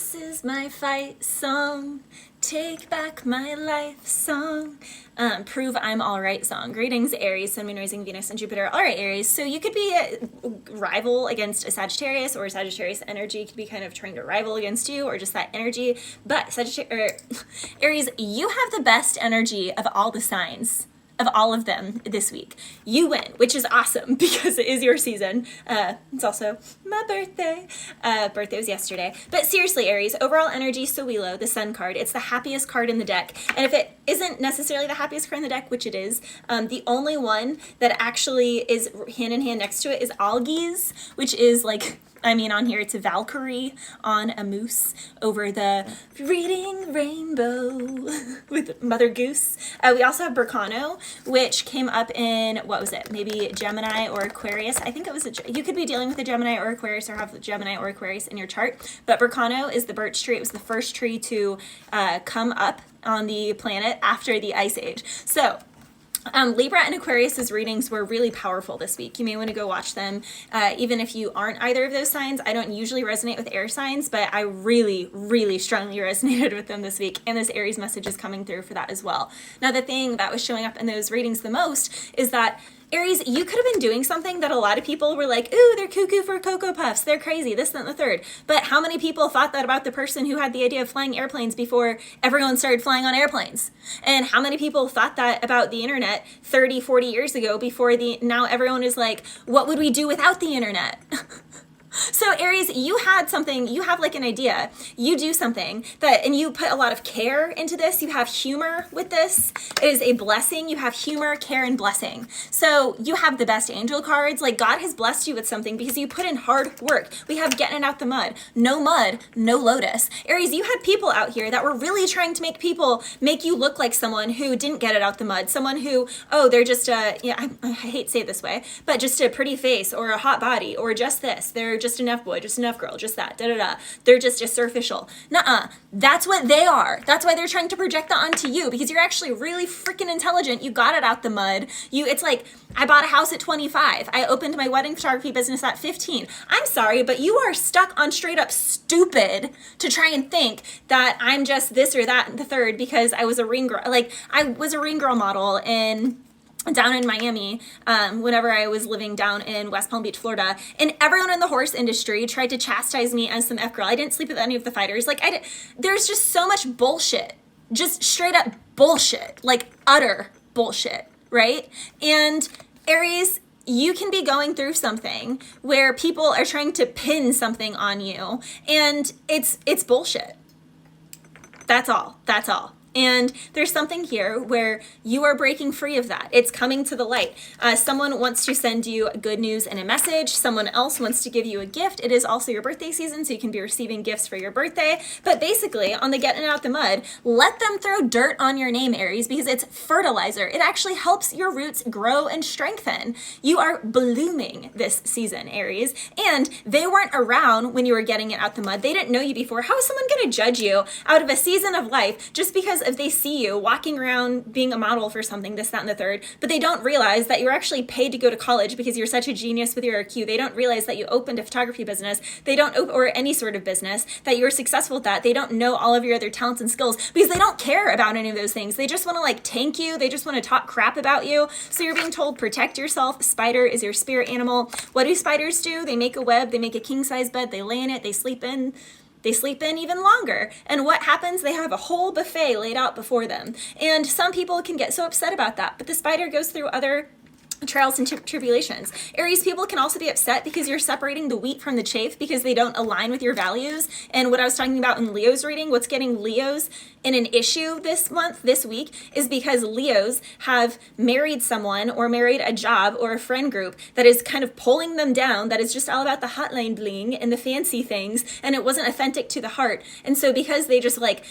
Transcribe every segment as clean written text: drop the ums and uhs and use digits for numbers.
This is my fight song. Take back my life song. Prove I'm all right song. Greetings, Aries, Sun, Moon, Rising, Venus, and Jupiter. All right, Aries. So you could be a rival against a Sagittarius, or Sagittarius energy could be kind of trying to rival against you, or just that energy. But Aries, you have the best energy of all the signs. Of all of them this week. You win, which is awesome because it is your season. It's also my birthday. Birthday was yesterday. But seriously, Aries, overall energy, Sowilo, the Sun card, it's the happiest card in the deck. And if it isn't necessarily the happiest card in the deck, which it is, the only one that actually is hand in hand next to it is Algies, which is like, I mean, on here it's a Valkyrie on a moose over the reading rainbow with Mother Goose. We also have Burkano, which came up in, what was it? Maybe Gemini or Aquarius. I think it was, you could be dealing with a Gemini or Aquarius or have Gemini or Aquarius in your chart. But Burkano is the birch tree. It was the first tree to come up on the planet after the Ice Age. So, Libra and Aquarius's readings were really powerful this week. You may want to go watch them, even if you aren't either of those signs. I don't usually resonate with air signs, but I really, really strongly resonated with them this week, and this Aries message is coming through for that as well. Now, the thing that was showing up in those readings the most is that Aries, you could have been doing something that a lot of people were like, ooh, they're cuckoo for Cocoa Puffs, they're crazy, this, that, and the third. But how many people thought that about the person who had the idea of flying airplanes before everyone started flying on airplanes? And how many people thought that about the internet 30, 40 years ago before now everyone is like, what would we do without the internet? So Aries, you had something, you have like an idea, you do something that, and you put a lot of care into this, you have humor with this, it is a blessing, you have humor, care, and blessing. So you have the best angel cards, like God has blessed you with something because you put in hard work. We have getting it out the mud, no Lotus. Aries, you had people out here that were really trying to make you look like someone who didn't get it out the mud, someone who, oh, they're just I hate to say it this way, but just a pretty face or a hot body or just this, they're just enough boy, just enough girl, just that, They're just superficial. Nuh-uh. That's what they are. That's why they're trying to project that onto you, because you're actually really freaking intelligent. You got it out the mud. It's like, I bought a house at 25. I opened my wedding photography business at 15. I'm sorry, but you are stuck on straight up stupid to try and think that I'm just this or that and the third because I was a ring girl. Like, I was a ring girl model down in Miami, whenever I was living down in West Palm Beach, Florida, and everyone in the horse industry tried to chastise me as some F-girl. I didn't sleep with any of the fighters. Like, there's just so much bullshit, just straight up bullshit, like utter bullshit, right? And Aries, you can be going through something where people are trying to pin something on you, and it's bullshit. That's all. And there's something here where you are breaking free of that. It's coming to the light. Someone wants to send you good news and a message. Someone else wants to give you a gift. It is also your birthday season, so you can be receiving gifts for your birthday. But basically, on the getting it out the mud, let them throw dirt on your name, Aries, because it's fertilizer. It actually helps your roots grow and strengthen. You are blooming this season, Aries. And they weren't around when you were getting it out the mud. They didn't know you before. How is someone going to judge you out of a season of life just because if they see you walking around being a model for something, this, that, and the third, but they don't realize that you're actually paid to go to college because you're such a genius with your IQ. They don't realize that you opened a photography business. They don't, or any sort of business, that you're successful at that. They don't know all of your other talents and skills because they don't care about any of those things. They just want to like tank you. They just want to talk crap about you. So you're being told, protect yourself. Spider is your spirit animal. What do spiders do? They make a web, they make a king size bed, they lay in it, they sleep in even longer. And what happens? They have a whole buffet laid out before them. And some people can get so upset about that, but the spider goes through other trials and tribulations. Aries, people can also be upset because you're separating the wheat from the chaff because they don't align with your values. And what I was talking about in Leo's reading, what's getting Leos in an issue this week, is because Leos have married someone or married a job or a friend group that is kind of pulling them down, that is just all about the hotline bling and the fancy things, and it wasn't authentic to the heart. And so because they just like,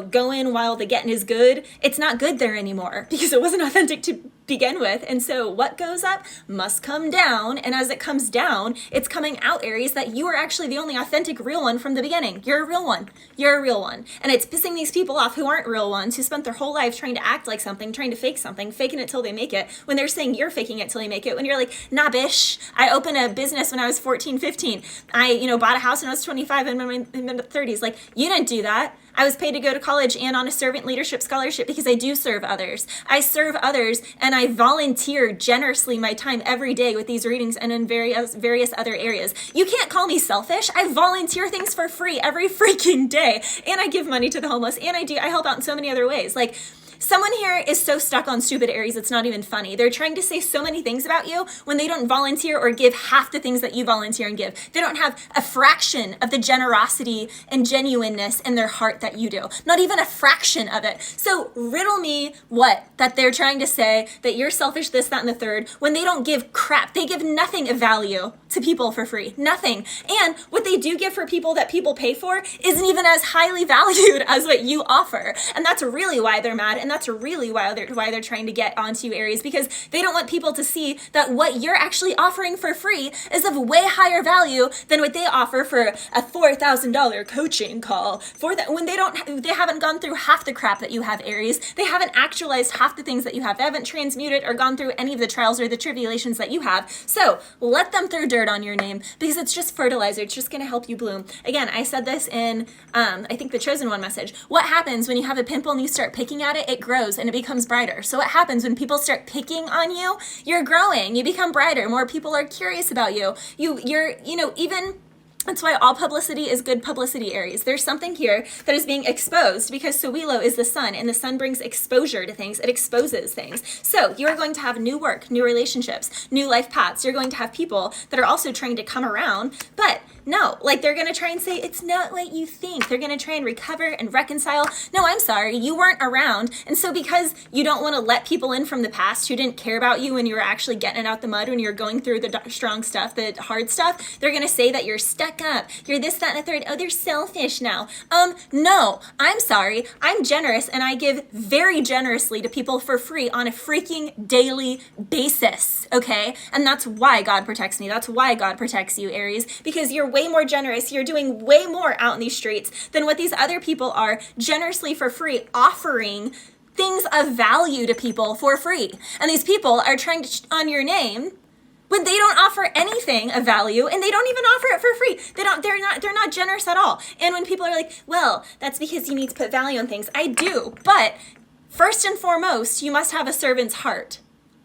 go in while the getting is good, it's not good there anymore because it wasn't authentic to begin with. And so what what goes up must come down. And as it comes down, it's coming out, Aries, that you are actually the only authentic real one from the beginning. You're a real one. You're a real one. And it's pissing these people off who aren't real ones, who spent their whole life trying to act like something, trying to fake something, faking it till they make it, when they're saying you're faking it till you make it, when you're like, nah, bish, I opened a business when I was 14, 15. I, bought a house when I was 25 and in my mid-30s. Like, you didn't do that. I was paid to go to college and on a servant leadership scholarship because I do serve others. I serve others and I volunteer generously my time every day with these readings and in various other areas. You can't call me selfish. I volunteer things for free every freaking day. And I give money to the homeless and I help out in so many other ways. Like, someone here is so stuck on stupid, Aries, it's not even funny. They're trying to say so many things about you when they don't volunteer or give half the things that you volunteer and give. They don't have a fraction of the generosity and genuineness in their heart that you do. Not even a fraction of it. So riddle me what? That they're trying to say that you're selfish, this, that, and the third, when they don't give crap. They give nothing of value to people for free. Nothing. And what they do give for people that people pay for isn't even as highly valued as what you offer. And that's really why they're mad. And that's really why they're trying to get onto you, Aries, because they don't want people to see that what you're actually offering for free is of way higher value than what they offer for a $4,000 coaching call. For that, when they haven't gone through half the crap that you have, Aries. They haven't actualized half the things that you have. They haven't transmuted or gone through any of the trials or the tribulations that you have. So let them throw dirt on your name because it's just fertilizer. It's just going to help you bloom. Again, I said this in, I think the Chosen One message. What happens when you have a pimple and you start picking at it? It grows and it becomes brighter. So what happens when people start picking on you? You're growing. You become brighter. More people are curious about you. Even that's why all publicity is good publicity, Aries. There's something here that is being exposed because Sowilo is the sun and the sun brings exposure to things. It exposes things. So you are going to have new work, new relationships, new life paths. You're going to have people that are also trying to come around, but no, like they're going to try and say, it's not what you think. They're going to try and recover and reconcile. No, I'm sorry. You weren't around. And so because you don't want to let people in from the past who didn't care about you when you were actually getting it out the mud, when you're going through the strong stuff, the hard stuff, they're going to say that you're stuck up. You're this, that, and the third. Oh, they're selfish now. No, I'm sorry. I'm generous and I give very generously to people for free on a freaking daily basis. Okay. And that's why God protects me. That's why God protects you, Aries, because you're way more generous. You're doing way more out in these streets than what these other people are generously for free, offering things of value to people for free. And these people are trying to on your name when they don't offer anything of value and they don't even offer it for free. They're not generous at all. And when people are like, well, that's because you need to put value on things. I do, but first and foremost, you must have a servant's heart.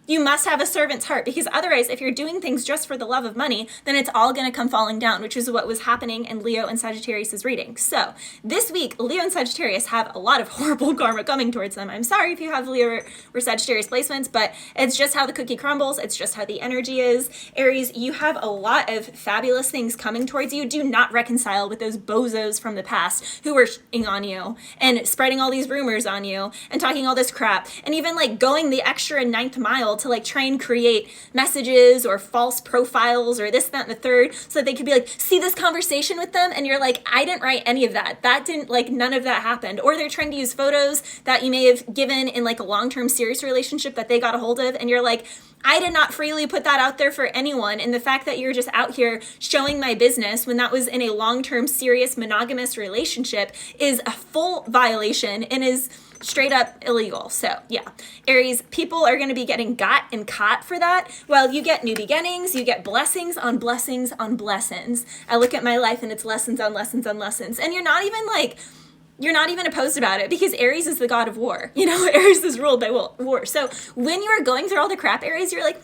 You must have a servant's heart because otherwise, if you're doing things just for the love of money, then it's all going to come falling down, which is what was happening in Leo and Sagittarius's reading. So this week, Leo and Sagittarius have a lot of horrible karma coming towards them. I'm sorry if you have Leo or Sagittarius placements, but it's just how the cookie crumbles. It's just how the energy is. Aries, you have a lot of fabulous things coming towards you. Do not reconcile with those bozos from the past who were shitting on you and spreading all these rumors on you and talking all this crap and even like going the extra ninth mile to like try and create messages or false profiles or this, that, and the third so that they could be like, see this conversation with them? And you're like, I didn't write any of that. That didn't, like, none of that happened. Or they're trying to use photos that you may have given in like a long-term serious relationship that they got a hold of. And you're like, I did not freely put that out there for anyone. And the fact that you're just out here showing my business when that was in a long-term serious monogamous relationship is a full violation and is straight up illegal. So yeah, Aries, people are going to be getting got and caught for that. Well, you get new beginnings, you get blessings on blessings on blessings. I look at my life and it's lessons on lessons on lessons. And you're not even opposed about it because Aries is the god of war. Aries is ruled by war. So when you are going through all the crap, Aries, you're like,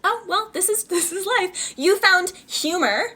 oh, well, this is life. You found humor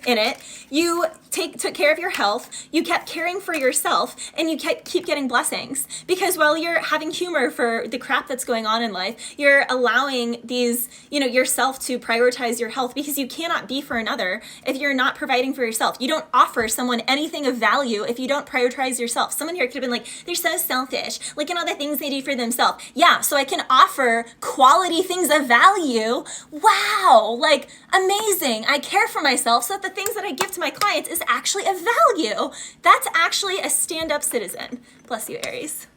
in it. You took care of your health. You kept caring for yourself and you keep getting blessings because while you're having humor for the crap that's going on in life, you're allowing these, yourself to prioritize your health because you cannot be for another if you're not providing for yourself. You don't offer someone anything of value if you don't prioritize yourself. Someone here could have been like, they're so selfish. Look at all the things they do for themselves. Yeah, so I can offer quality things of value. Wow, like amazing. I care for myself so that the things that I give to my clients is actually of value. That's actually a stand-up citizen. Bless you, Aries.